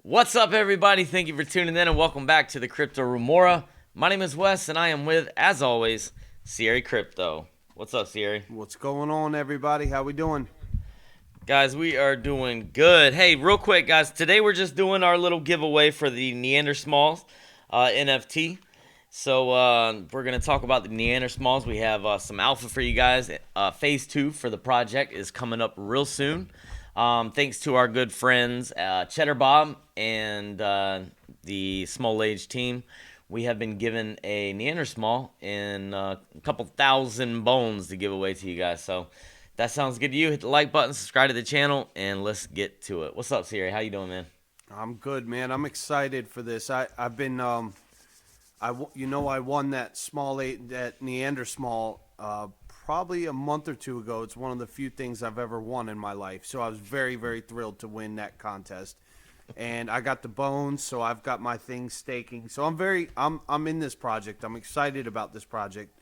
What's up, everybody? Thank you for tuning in and welcome back to the Crypto Remora. My name is Wes and I am with, as always, Sierra Crypto. What's up, Sierra? What's going on, everybody? How we doing? Guys, we are doing good. Hey, real quick, guys, today we're just doing our little giveaway for the Neandersmols NFT. So we're going to talk about the Neandersmols. We have some alpha for you guys. Phase 2 for the project is coming up real soon. Thanks to our good friends Cheddar Bob and the Smolage team, we have been given a Neandersmol and a couple thousand bones to give away to you guys. So if that sounds good to you, hit the like button, subscribe to the channel, and let's get to it. What's up, Siri? How you doing, man? I'm good, man. I'm excited for this. I've been I won that Neandersmol probably a month or two ago. It's one of the few things I've ever won in my life. So I was very, very thrilled to win that contest. And I got the bones, so I've got my things staking. So I'm in this project. I'm excited about this project.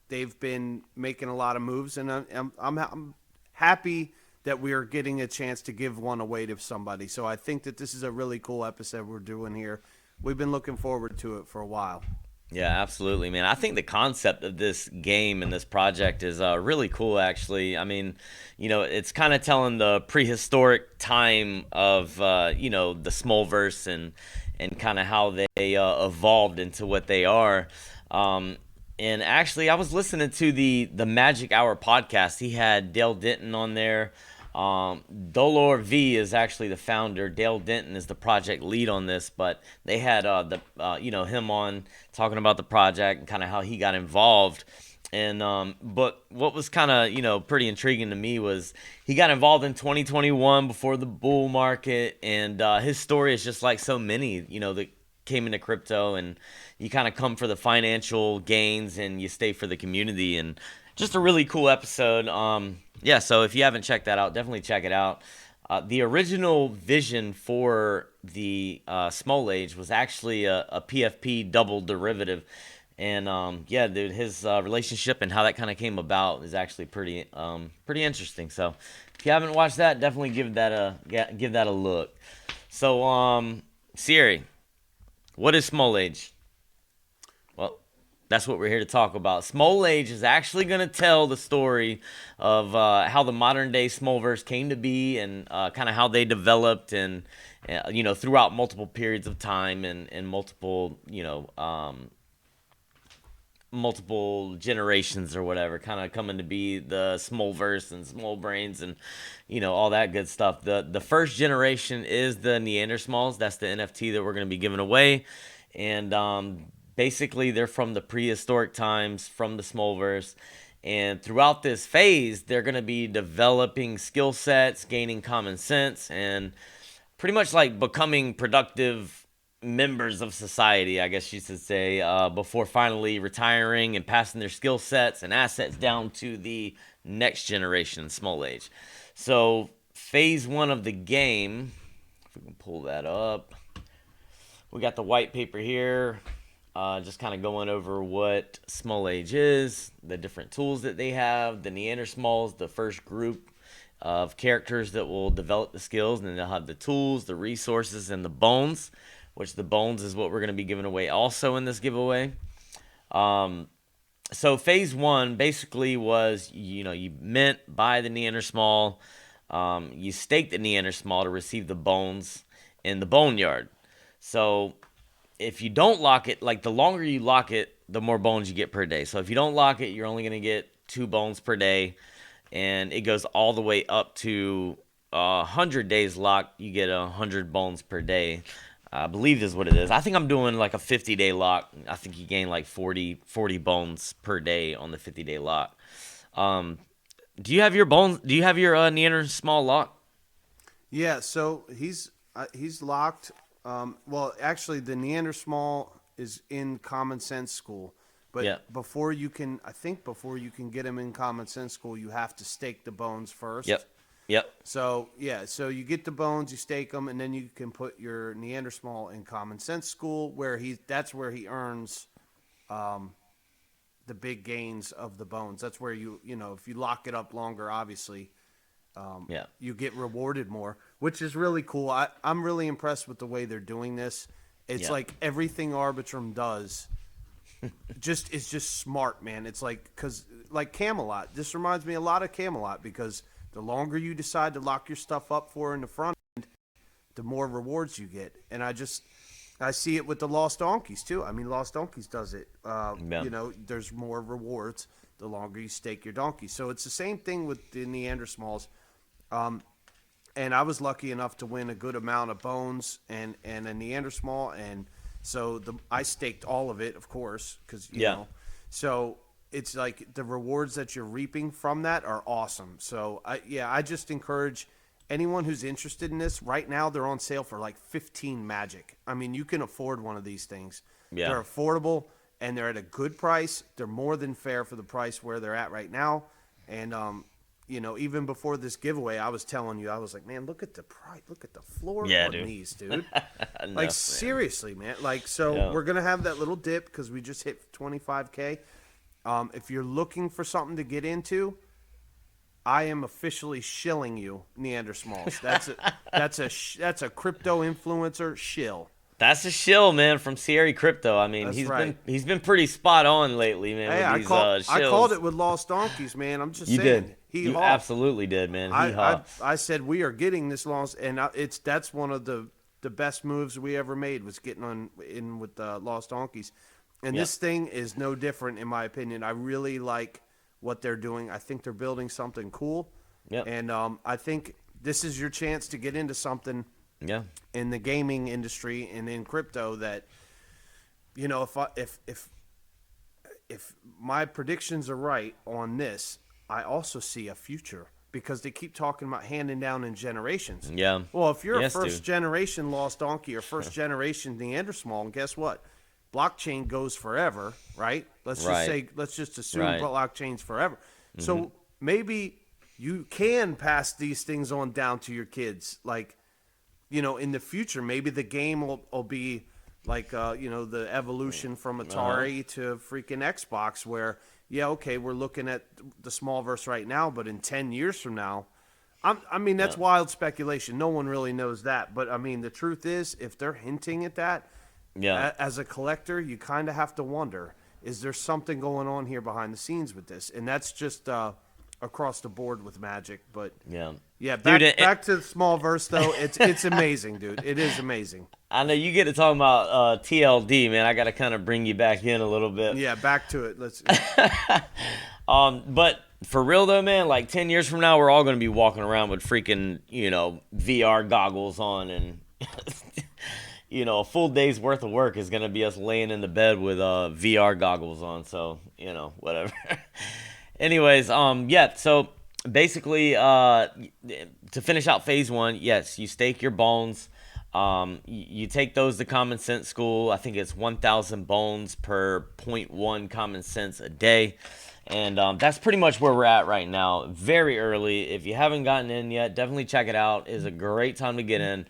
They've been making a lot of moves, and I'm happy that we are getting a chance to give one away to somebody. So I think that this is a really cool episode we're doing here. We've been looking forward to it for a while. Yeah, absolutely, man. I think the concept of this game and this project is really cool, actually. I mean, it's kind of telling the prehistoric time of, the Smolverse and kind of how they evolved into what they are. And actually, I was listening to the Magic Hour podcast. He had Dale Denton on there. Dolor V is actually the founder. Dale Denton is the project lead on this, but they had him on talking about the project and kind of how he got involved. And but what was kind of pretty intriguing to me was he got involved in 2021 before the bull market, and his story is just like so many that came into crypto, and you kind of come for the financial gains and you stay for the community, and just a really cool episode. Yeah, so if you haven't checked that out, definitely check it out. The original vision for the Smolage was actually a PFP double derivative. And yeah, dude, his relationship and how that kind of came about is actually pretty interesting. So if you haven't watched that, definitely give that a look. So Siri, what is Smolage? Well, that's what we're here to talk about. Smolage is actually going to tell the story of how the modern day Smolverse came to be, and kind of how they developed, and throughout multiple periods of time, and multiple multiple generations or whatever, kind of coming to be the Smolverse and Smolbrains and all that good stuff. The first generation is the Neandersmols. That's the NFT that we're going to be giving away, and basically they're from the prehistoric times, from the Smolverse. And throughout this phase, they're going to be developing skill sets, gaining common sense, and pretty much like becoming productive members of society, I guess you should say, before finally retiring and passing their skill sets and assets down to the next generation, Smolage. So phase 1 of the game, if we can pull that up, we got the white paper here. Just kind of going over what Smolage is, the different tools that they have, the Neandersmols, the first group of characters that will develop the skills, and then they'll have the tools, the resources, and the bones, which the bones is what we're going to be giving away also in this giveaway. So phase 1 basically was, you mint, buy the Neandersmol, you stake the Neandersmol to receive the bones in the boneyard. So if you don't lock it, like the longer you lock it, the more bones you get per day. So if you don't lock it, you're only going to get 2 bones per day, and it goes all the way up to 100 days locked. You get 100 bones per day. I believe is what it is. I think I'm doing like a 50-day lock. I think you gain like 40 bones per day on the 50-day lock. Um, do you have your bones? Do you have your Neander small lock? Yeah, so he's locked. Well, actually, the Neandersmol is in Common Sense School, but Yeah. I think before you can get him in Common Sense School, you have to stake the bones Yep. first. Yep. So yeah, so you get the bones, you stake them, and then you can put your Neandersmall in Common Sense School, where that's where he earns the big gains of the bones. That's where if you lock it up longer, obviously Yeah. you get rewarded more, which is really cool. I'm really impressed with the way they're doing this. It's Yeah. like everything Arbitrum does just is just smart, man. It's like because like Camelot, this reminds me a lot of Camelot because the longer you decide to lock your stuff up for in the front, the more rewards you get. And I see it with the Lost Donkeys too. I mean, Lost Donkeys does it. Yeah. There's more rewards the longer you stake your donkey. So it's the same thing with the Neandersmals. And I was lucky enough to win a good amount of bones and a Neandersmal, and so I staked all of it, of course, because Yeah. So it's like the rewards that you're reaping from that are awesome. So I just encourage anyone who's interested in this. Right now, they're on sale for like 15 magic. I mean, you can afford one of these things. Yeah. They're affordable and they're at a good price. They're more than fair for the price where they're at right now, and even before this giveaway, I was telling you, I was like, man, look at the price, look at the floor Yeah, on dude. these, dude. I know, Like man. seriously, man. Like so, Yeah. we're gonna have that little dip because we just hit 25K. If you're looking for something to get into, I am officially shilling you, Neandersmals. That's a crypto influencer shill. That's a shill, man, from Sierra Crypto. I mean, That's right. he's been pretty spot on lately, man, Hey, with these I called shills. it with Lost Donkeys, man. I'm just You saying, did. hee You haw. absolutely did, man. Hee I, I haw. I said we are getting this lost, and that's one of the best moves we ever made was getting on in with the Lost Donkeys, and Yep. this thing is no different in my opinion. I really like what they're doing. I think they're building something cool, Yep. and I think this is your chance to get into something Yeah. in the gaming industry and in crypto that if my predictions are right on this, I also see a future because they keep talking about handing down in generations. Yeah. Well, if you're a Yes, first dude. generation Lost Donkey or first generation Neandersmal, and guess what? Blockchain goes forever, right? Right. Let's just assume Right. blockchain's forever. Mm-hmm. So maybe you can pass these things on down to your kids. Like, in the future, maybe the game will be like, the evolution from Atari to freaking Xbox, where, yeah, okay, we're looking at the Smallverse right now, but in 10 years from now, I mean, Yeah. that's wild speculation. No one really knows that. But I mean, the truth is, if they're hinting at that, Yeah. as a collector, you kind of have to wonder, is there something going on here behind the scenes with this? And that's just across the board with Magic. But Yeah. yeah, Dude, back to the small verse though. It's amazing, dude. It is amazing. I know you get to talking about TLD, man. I got to kind of bring you back in a little bit. Yeah, back to it. Let's. But for real though, man, like 10 years from now, we're all going to be walking around with freaking, VR goggles on, and a full day's worth of work is going to be us laying in the bed with VR goggles on. So, whatever. Anyways, yeah, so basically, to finish out phase one, yes, you stake your bones. You take those to Common Sense School. I think it's 1,000 bones per point one Common Sense a day. And that's pretty much where we're at right now. Very early. If you haven't gotten in yet, definitely check it out. It's a great time to get in.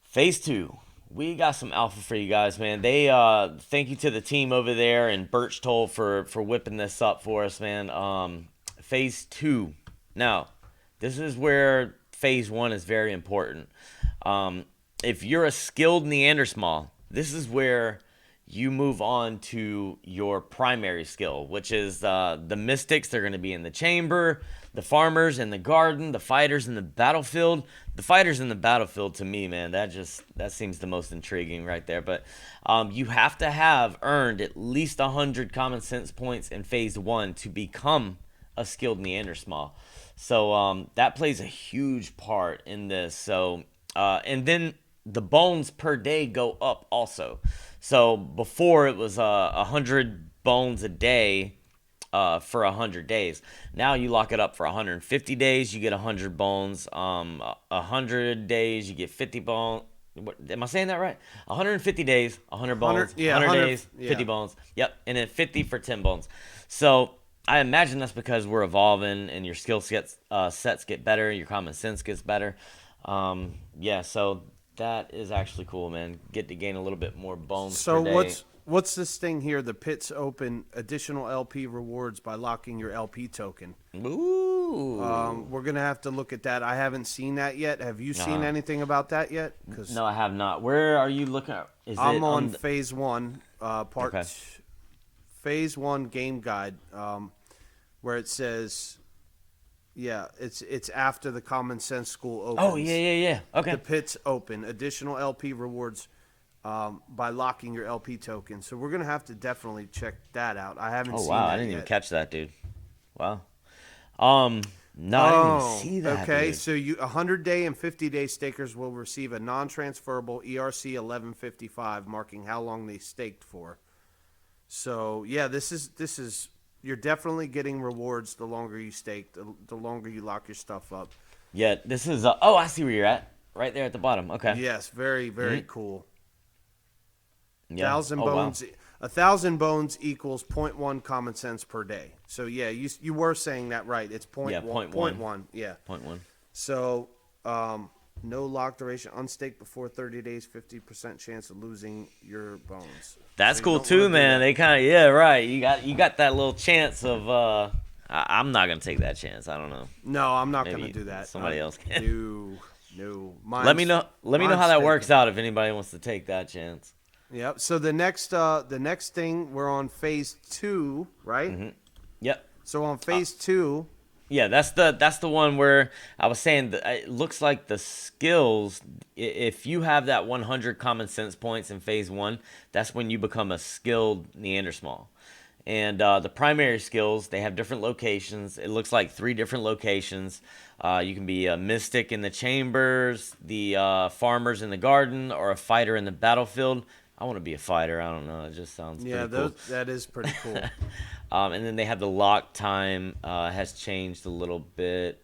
Phase two. We got some alpha for you guys, man. They thank you to the team over there and Birch Toll for whipping this up for us, man. Phase two. Now, this is where phase one is very important. If you're a skilled Neandersmall, this is where you move on to your primary skill, which is the mystics. They're going to be in the chamber, the farmers in the garden, the fighters in the battlefield. The fighters in the battlefield, to me, man, that seems the most intriguing right there. But you have to have earned at least 100 common sense points in phase one to become a skilled Neandersmall. So that plays a huge part in this. So and then the bones per day go up also. So before it was 100 bones a day for 100 days. Now you lock it up for 150 days, you get 100 bones. 100 days, you get 50 bones. What, am I saying that right? 150 days, 100 100, bones. yeah, 100 100, days, 50 yeah. bones. Yep, and then 50 for 10 bones. So I imagine that's because we're evolving and your sets get better, your common sense gets better. Yeah, so that is actually cool, man. Get to gain a little bit more bones per So day. what's this thing here? The pits open additional LP rewards by locking your LP token. Ooh. We're gonna have to look at that. I haven't seen that yet. Have you seen Uh, anything about that yet? Because no, I have not. Where are you looking at? Is I'm it on on? phase one, Okay. phase one game guide, where it says, yeah, it's after the Common Sense School Oh yeah, opens. yeah, yeah. The Okay. pits open. Additional LP rewards by locking your LP token. So we're gonna have to definitely check that out. I haven't Oh seen wow, I that didn't even yet. catch that, dude. Wow. No, I didn't even Oh, see that, okay. dude. So 100-day and 50-day stakers will receive a non-transferable ERC 1155, marking how long they staked for. So yeah, this is you're definitely getting rewards the longer you stake, the longer you lock your stuff up. Yeah, this is. Oh, I see where you're at. Right there at the bottom. Okay. Yes, very very Hmm. cool. Yeah. Thousand Oh wow. bones, 1,000 bones equals point 0.1 common sense per day. So yeah, you were saying that right. It's Yeah. point one, Point point one. one. Yeah. Point one. So no lock duration, unstaked before 30 days, 50% chance of losing your bones. So That's you cool don't want too, to do man. that. They kind of yeah, right. You got that little chance of. I'm not gonna take that chance. I don't know. No, I'm not gonna Maybe do that. somebody else can. No, no. Let me know. Let me know how Mine's that taken. works out if anybody wants to take that chance. Yep. So the next thing we're on phase two, right? Yep. So on phase two, Yeah, that's the one where I was saying that it looks like the skills. If you have that 100 common sense points in phase one, that's when you become a skilled Neandersmall. And the primary skills, they have different locations. It looks like 3 different locations. You can be a mystic in the chambers, the farmers in the garden, or a fighter in the battlefield. I want to be a fighter. I don't know. It just sounds yeah, pretty cool. that is pretty cool. And then they have the lock time has changed a little bit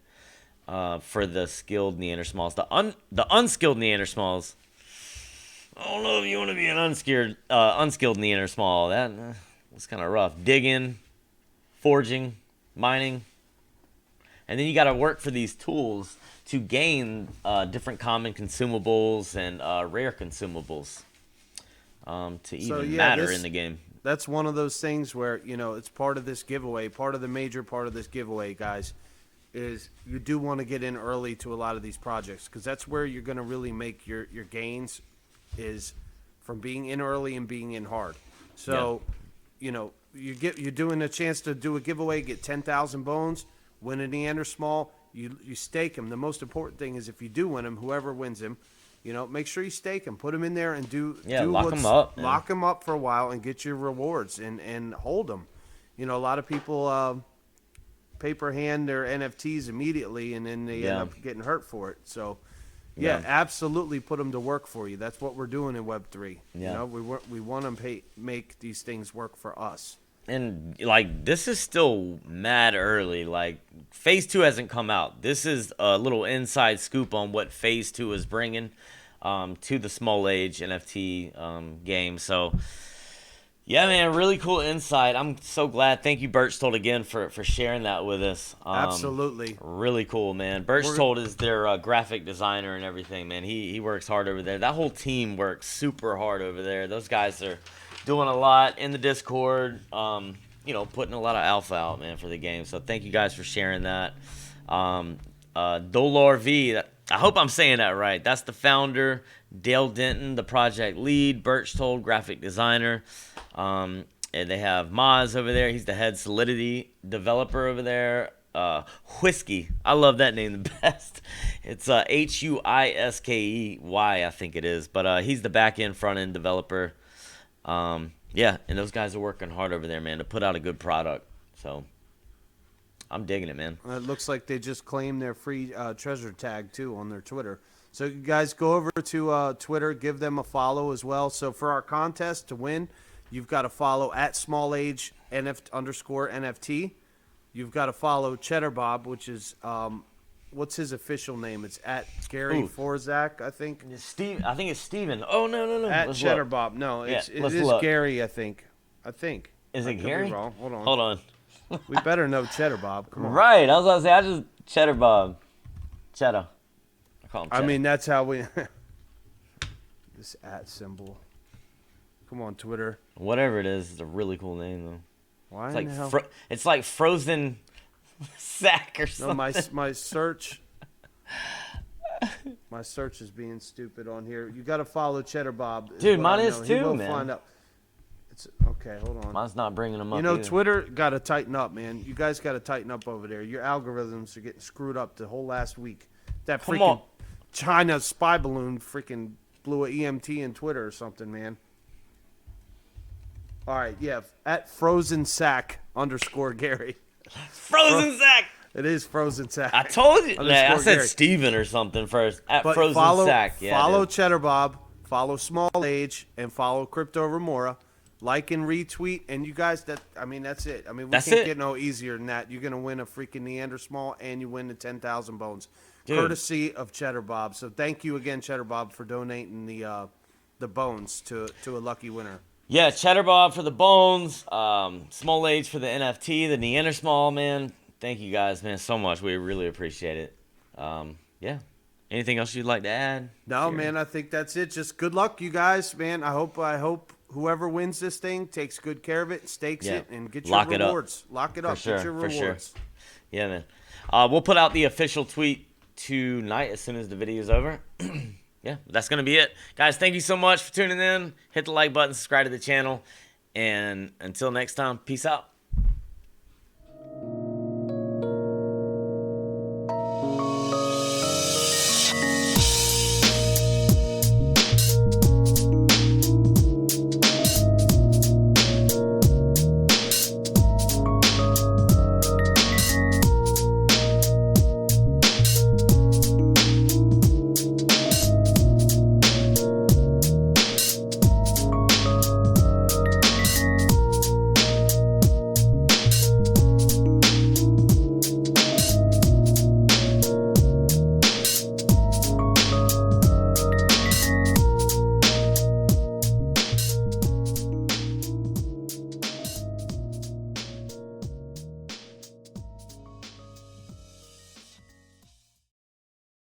for the skilled Neandersmals. The unskilled Neandersmals. I don't know if you want to be an unskilled Neandersmal. That was kind of rough. Digging, forging, mining, and then you got to work for these tools to gain different common consumables and rare consumables to So even yeah, matter in this the game. that's one of those things where it's part of this giveaway. Part of the major part of this giveaway, guys, is you do want to get in early to a lot of these projects because that's where you're going to really make your gains is from being in early and being in hard. Yeah. So, you're doing a chance to do a giveaway, get 10,000 bones, win a Neander small. You stake him. The most important thing is if you do win him, whoever wins him, make sure you stake him, put him in there, and Yeah, do lock them what's up, man. lock him up for a while and get your rewards and hold them. A lot of people paper hand their NFTs immediately, and then they end Yeah. up getting hurt for it. So, yeah, Yeah. absolutely put them to work for you. That's what we're doing in Web3. Yeah. We want to make these things work for us. And like this is still mad early. Like phase two hasn't come out. This is a little inside scoop on what phase two is bringing to the Smolage NFT game. So yeah, man, really cool insight. I'm so glad. Thank you, Birch Told, again for sharing that with us. Absolutely. Really cool, man. Birch We're Told is their graphic designer and everything, man. He works hard over there. That whole team works super hard over there. Those guys are doing a lot in the Discord. Putting a lot of alpha out, man, for the game. So thank you guys for sharing that. Dolor V. I hope I'm saying that right. That's the founder. Dale Denton, the project lead. Birch Told, graphic designer. And they have Maz over there. He's the head Solidity developer over there. Whiskey. I love that name the best. It's Huiskey, I think it is. But he's the back end, front end developer. Yeah, and those guys are working hard over there, man, to put out a good product. So I'm digging it, man. It looks like they just claimed their free treasure tag too on their Twitter. So you guys go over to Twitter, give them a follow as well. So for our contest to win, you've got to follow at Smolage _ NFT. You've got to follow Cheddar Bob, which is what's his official name? It's at Gary Forzak, I think. Steve, I think it's Steven. Oh no. At Let's Cheddar look. Bob. No, Yeah, it let's is look. Gary, I think. Is I it could be Gary? wrong. Hold on. Hold on. We better know Cheddar Bob. Come on. Right. I was gonna say I just Cheddar Bob. Cheddar. I call him Cheddar. I mean, that's how we. This at symbol. Come on, Twitter. Whatever it is, it's a really cool name though. Why It's in like the hell? it's like frozen sack or No, something. my search. My search is being stupid on here. You got to follow Cheddar Bob. Dude, what mine I is know. too, He will man. find out. It's okay. Hold on. Mine's not bringing them up. You know, either. Twitter got to tighten up, man. You guys got to tighten up over there. Your algorithms are getting screwed up the whole last week. That Come freaking on. China spy balloon freaking blew a EMT in Twitter or something, man. All right, yeah, at Frozen Sack _ Gary. Frozen sack. It is Frozen Sack. I told you. Underscore Nah, I said Gary. Steven or something first. At But Frozen follow, sack. Yeah. follow dude. Cheddar Bob, follow Smolage, and follow Crypto Remora. Like and retweet, and you guys, that's it. I mean, we That's can't it. get no easier than that. You're gonna win a freaking Neandersmol, and you win the 10,000 bones, Dude. courtesy of Cheddar Bob. So thank you again, Cheddar Bob, for donating the bones to a lucky winner. Yeah, Cheddar Bob for the bones. Smolage for the NFT. The Neandersmol, man. Thank you guys, man, so much. We really appreciate it. Yeah. Anything else you'd like to add? No, Sure. man, I think that's it. Just good luck, you guys, man. I hope whoever wins this thing takes good care of it, stakes Yeah. it, and get your Lock it up. rewards. Lock it up. sure, Get your for sure. rewards. Yeah, man. We'll put out the official tweet tonight as soon as the video is over. Yeah, that's going to be it. Guys, thank you so much for tuning in. Hit the like button, subscribe to the channel. And until next time, peace out.